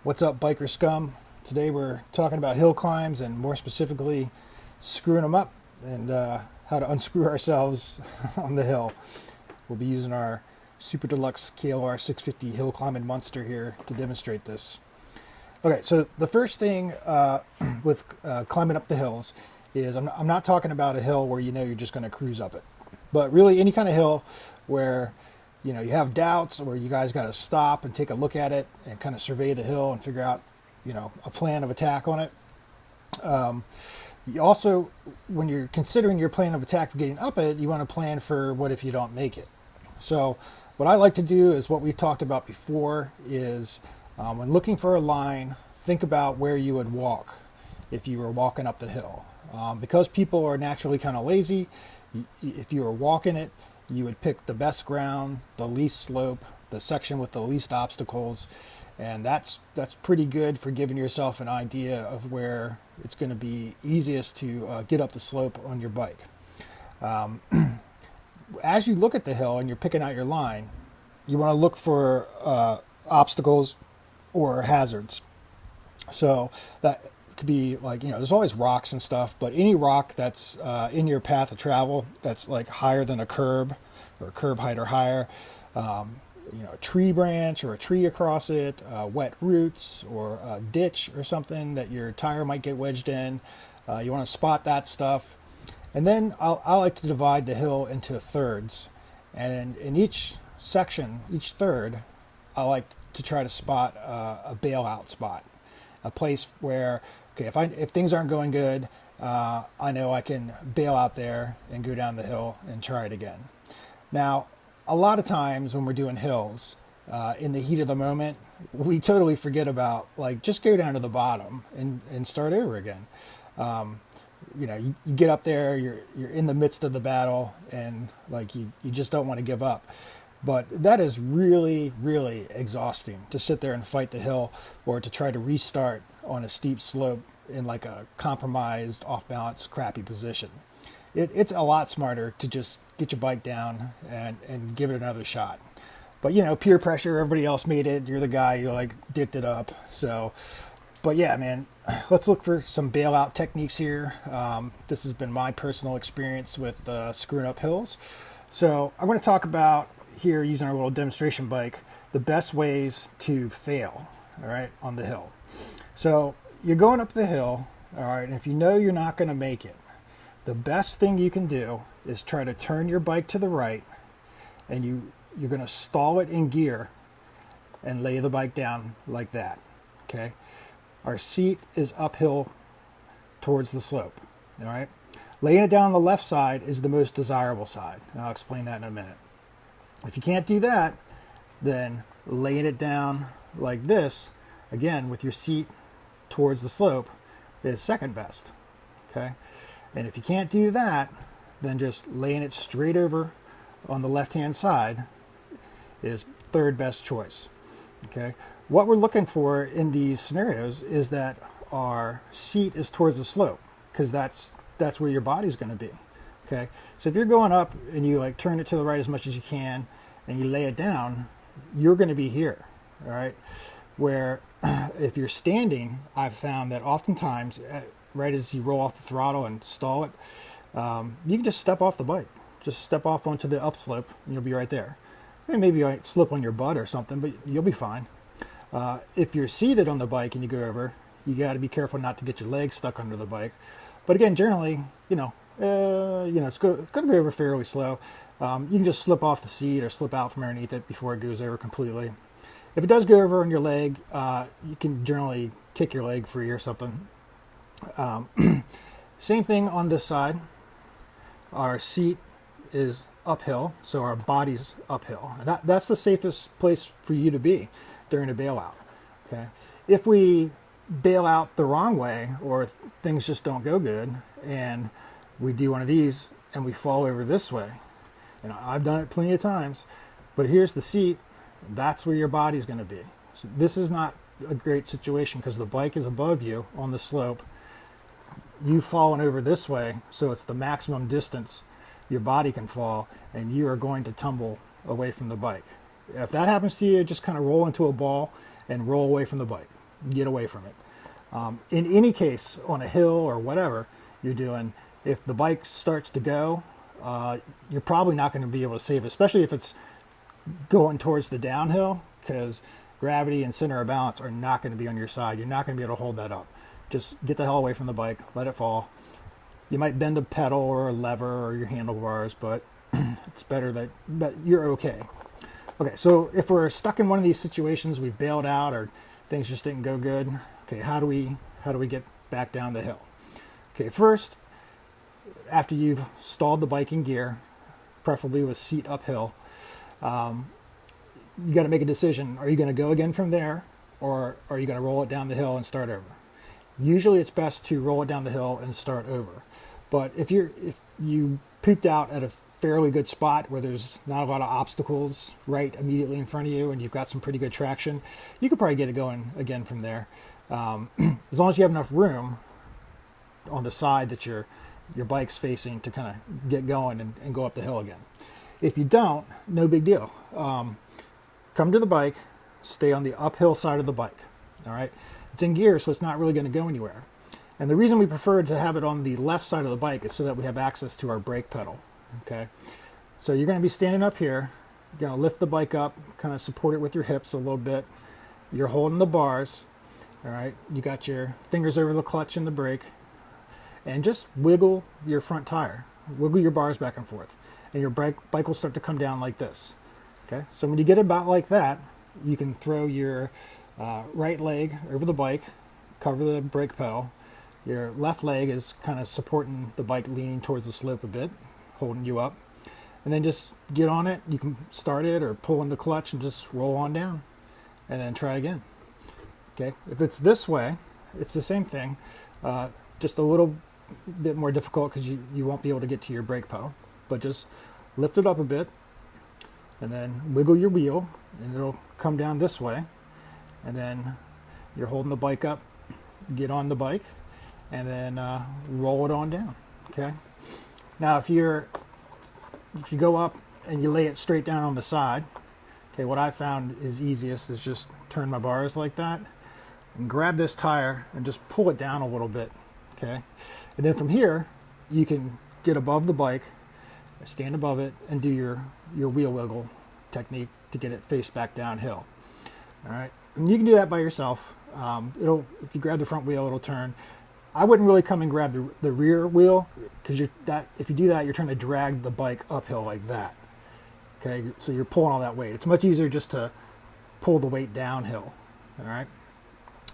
What's up, biker scum? Today we're talking about hill climbs and more specifically screwing them up and how to unscrew ourselves on the hill. We'll be using our Super Deluxe KLR 650 hill climbing monster here to demonstrate this. Okay, so the first thing with climbing up the hills is I'm not talking about a hill where you know you're just going to cruise up it, but really any kind of hill where you have doubts or you guys got to stop and take a look at it and kind of survey the hill and figure out a plan of attack on it. You also, when you're considering your plan of attack for getting up it, you want to plan for what if you don't make it. So what I like to do is what we've talked about before is when looking for a line, think about where you would walk if you were walking up the hill. Because people are naturally kind of lazy, if you were walking it, you would pick the best ground, the least slope, the section with the least obstacles, and that's pretty good for giving yourself an idea of where it's going to be easiest to get up the slope on your bike. As you look at the hill and you're picking out your line, you want to look for obstacles or hazards. So that could be like, there's always rocks and stuff, but any rock that's in your path of travel that's like higher than a curb or curb height or higher, a tree branch or a tree across it, wet roots or a ditch or something that your tire might get wedged in. You want to spot that stuff. And then I like to divide the hill into thirds. And in each section, each third, I like to try to spot a bailout spot. A place where, okay, if things aren't going good, I know I can bail out there and go down the hill and try it again. Now, a lot of times when we're doing hills, in the heat of the moment, we totally forget about, just go down to the bottom and start over again. You get up there, you're in the midst of the battle, and you just don't want to give up. But that is really, really exhausting to sit there and fight the hill or to try to restart on a steep slope in a compromised, off-balance, crappy position. It's a lot smarter to just get your bike down and give it another shot. But, peer pressure, everybody else made it. You're the guy who dicked it up. So, but yeah, man, let's look for some bailout techniques here. This has been my personal experience with screwing up hills. So I'm going to talk about here, using our little demonstration bike, the best ways to fail, all right, on the hill. So you're going up the hill, all right, and if you know you're not going to make it, the best thing you can do is try to turn your bike to the right, and you're going to stall it in gear and lay the bike down like that, okay? Our seat is uphill towards the slope, all right? Laying it down on the left side is the most desirable side, and I'll explain that in a minute. If you can't do that, then laying it down like this, again, with your seat towards the slope, is second best, okay? And if you can't do that, then just laying it straight over on the left-hand side is third best choice, okay? What we're looking for in these scenarios is that our seat is towards the slope, because that's where your body's going to be. Okay, so if you're going up and you turn it to the right as much as you can and you lay it down, you're going to be here, all right? Where if you're standing, I've found that oftentimes, right as you roll off the throttle and stall it, you can just step off the bike. Just step off onto the upslope and you'll be right there. Maybe you might slip on your butt or something, but you'll be fine. If you're seated on the bike and you go over, you got to be careful not to get your legs stuck under the bike. But again, generally, it's going to go over fairly slow. You can just slip off the seat or slip out from underneath it before it goes over completely. If it does go over on your leg, you can generally kick your leg free or something. Same thing on this side. Our seat is uphill, so our body's uphill. That's the safest place for you to be during a bailout. Okay, if we bail out the wrong way or things just don't go good and we do one of these and we fall over this way, I've done it plenty of times, but here's the seat, that's where your body's going to be. So this is not a great situation because the bike is above you on the slope. You've fallen over this way, so it's the maximum distance your body can fall, and you are going to tumble away from the bike. If that happens to you, just kind of roll into a ball and roll away from the bike. get away from it. In any case, on a hill or whatever you're doing, if the bike starts to go, you're probably not going to be able to save it, especially if it's going towards the downhill, because gravity and center of balance are not going to be on your side. You're not going to be able to hold that up. Just get the hell away from the bike, let it fall. You might bend a pedal or a lever or your handlebars, but it's better that you're okay. Okay, so if we're stuck in one of these situations, we've bailed out or things just didn't go good, okay, how do we get back down the hill? Okay, first, after you've stalled the bike in gear, preferably with seat uphill, you got to make a decision. Are you going to go again from there, or are you going to roll it down the hill and start over? Usually it's best to roll it down the hill and start over. But if you pooped out at a fairly good spot where there's not a lot of obstacles right immediately in front of you and you've got some pretty good traction, you could probably get it going again from there. As long as you have enough room on the side that your bike's facing to kind of get going and go up the hill again. If you don't, no big deal. Come to the bike, stay on the uphill side of the bike. All right, it's in gear, so it's not really going to go anywhere. And the reason we prefer to have it on the left side of the bike is so that we have access to our brake pedal. Okay, so you're going to be standing up here. You're going to lift the bike up, kind of support it with your hips a little bit. You're holding the bars. All right, you got your fingers over the clutch and the brake, and just wiggle your front tire. Wiggle your bars back and forth, and your bike will start to come down like this. Okay, so when you get about like that, you can throw your right leg over the bike, cover the brake pedal. Your left leg is kind of supporting the bike, leaning towards the slope a bit, holding you up. And then just get on it. You can start it or pull in the clutch and just roll on down. And then try again. Okay, if it's this way, it's the same thing. Just a little bit more difficult because you won't be able to get to your brake pedal. But just lift it up a bit and then wiggle your wheel and it'll come down this way. And then you're holding the bike up, get on the bike, and then roll it on down. Okay. Now, if you go up and you lay it straight down on the side, okay, what I found is easiest is just turn my bars like that and grab this tire and just pull it down a little bit. Okay. And then from here, you can get above the bike, stand above it, and do your wheel wiggle technique to get it face back downhill. All right. And you can do that by yourself. If you grab the front wheel, it'll turn. I wouldn't really come and grab the rear wheel because if you do that, you're trying to drag the bike uphill like that. Okay, so you're pulling all that weight. It's much easier just to pull the weight downhill. All right,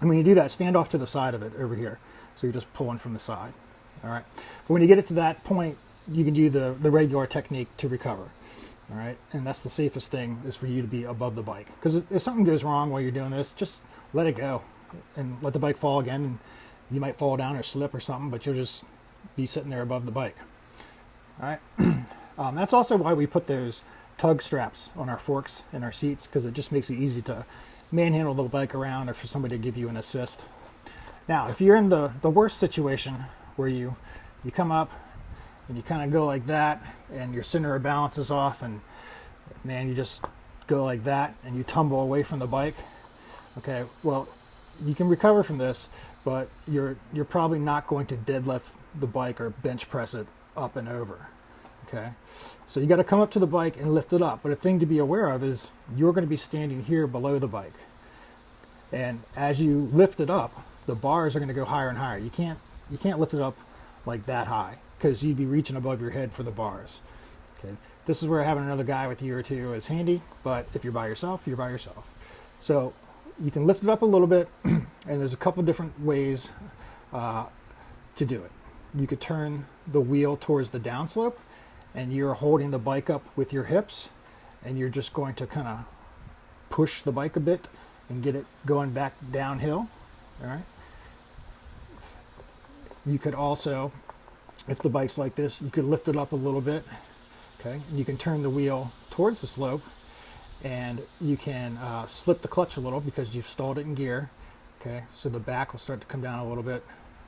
and when you do that, stand off to the side of it over here. So you're just pulling from the side. All right, but when you get it to that point, you can do the regular technique to recover. All right, and that's the safest thing is for you to be above the bike, because if something goes wrong while you're doing this, just let it go and let the bike fall again. And you might fall down or slip or something, but you'll just be sitting there above the bike. All right. That's also why we put those tug straps on our forks and our seats, because it just makes it easy to manhandle the bike around or for somebody to give you an assist. Now, if you're in the worst situation where you come up and you kind of go like that and your center of balance is off and, man, you just go like that and you tumble away from the bike, okay, well, you can recover from this, but you're probably not going to deadlift the bike or bench press it up and over. Okay, so you got to come up to the bike and lift it up. But a thing to be aware of is you're going to be standing here below the bike, and as you lift it up, the bars are going to go higher and higher. You can't lift it up like that high because you'd be reaching above your head for the bars. Okay, this is where having another guy with you or two is handy. But if you're by yourself, you're by yourself. So you can lift it up a little bit, and there's a couple different ways to do it. You could turn the wheel towards the downslope, and you're holding the bike up with your hips, and you're just going to kind of push the bike a bit and get it going back downhill. All right. You could also, if the bike's like this, you could lift it up a little bit. Okay, and you can turn the wheel towards the slope, and you can slip the clutch a little because you've stalled it in gear. Okay, so the back will start to come down a little bit.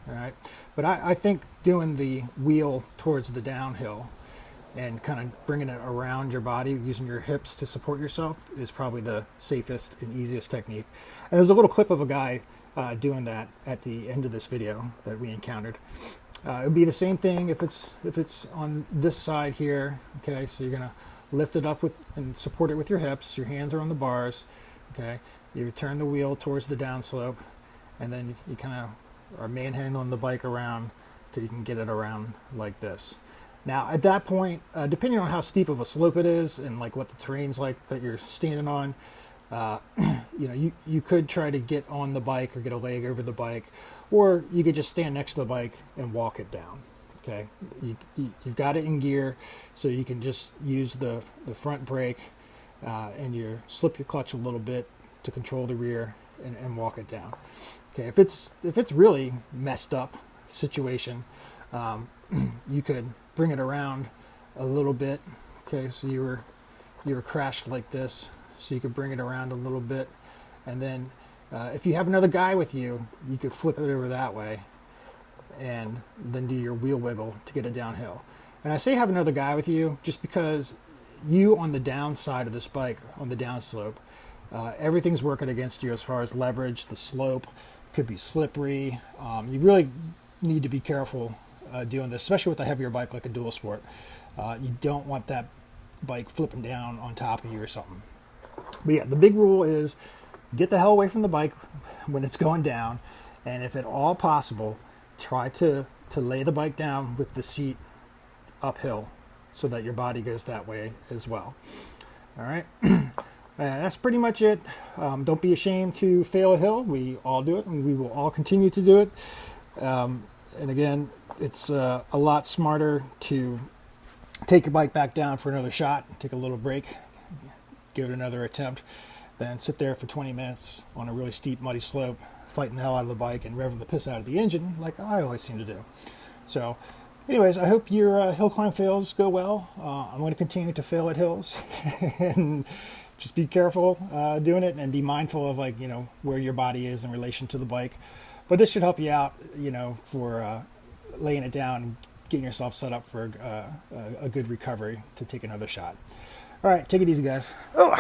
All right, but I think doing the wheel towards the downhill and kind of bringing it around your body using your hips to support yourself is probably the safest and easiest technique. And there's a little clip of a guy doing that at the end of this video that we encountered. It would be the same thing if it's on this side here. Okay, so you're gonna lift it up with and support it with your hips. Your hands are on the bars. Okay, you turn the wheel towards the downslope, and then you kind of are manhandling the bike around till you can get it around like this. Now at that point, depending on how steep of a slope it is and like what the terrain's like that you're standing on, you know, you could try to get on the bike or get a leg over the bike, or you could just stand next to the bike and walk it down. Okay, you've got it in gear, so you can just use the front brake and you slip your clutch a little bit to control the rear and walk it down. Okay, if it's really messed up situation, you could bring it around a little bit. Okay, so you were crashed like this, so you could bring it around a little bit, and then if you have another guy with you, you could flip it over that way and then do your wheel wiggle to get it downhill. And I say have another guy with you just because you on the downside of this bike, on the downslope, everything's working against you as far as leverage. The slope could be slippery. You really need to be careful doing this, especially with a heavier bike like a dual sport. You don't want that bike flipping down on top of you or something. But yeah, the big rule is get the hell away from the bike when it's going down, and if at all possible, try to lay the bike down with the seat uphill so that your body goes that way as well. All right, that's pretty much it. Don't be ashamed to fail a hill. We all do it, and we will all continue to do it. And again, it's a lot smarter to take your bike back down for another shot, take a little break, give it another attempt, than sit there for 20 minutes on a really steep, muddy slope, fighting the hell out of the bike and revving the piss out of the engine like I always seem to do. So anyways, I hope your hill climb fails go well. I'm going to continue to fail at hills and just be careful doing it, and be mindful of, like, you know, where your body is in relation to the bike. But this should help you out, you know, for laying it down and getting yourself set up for a good recovery to take another shot. All right, take it easy, guys. Oh.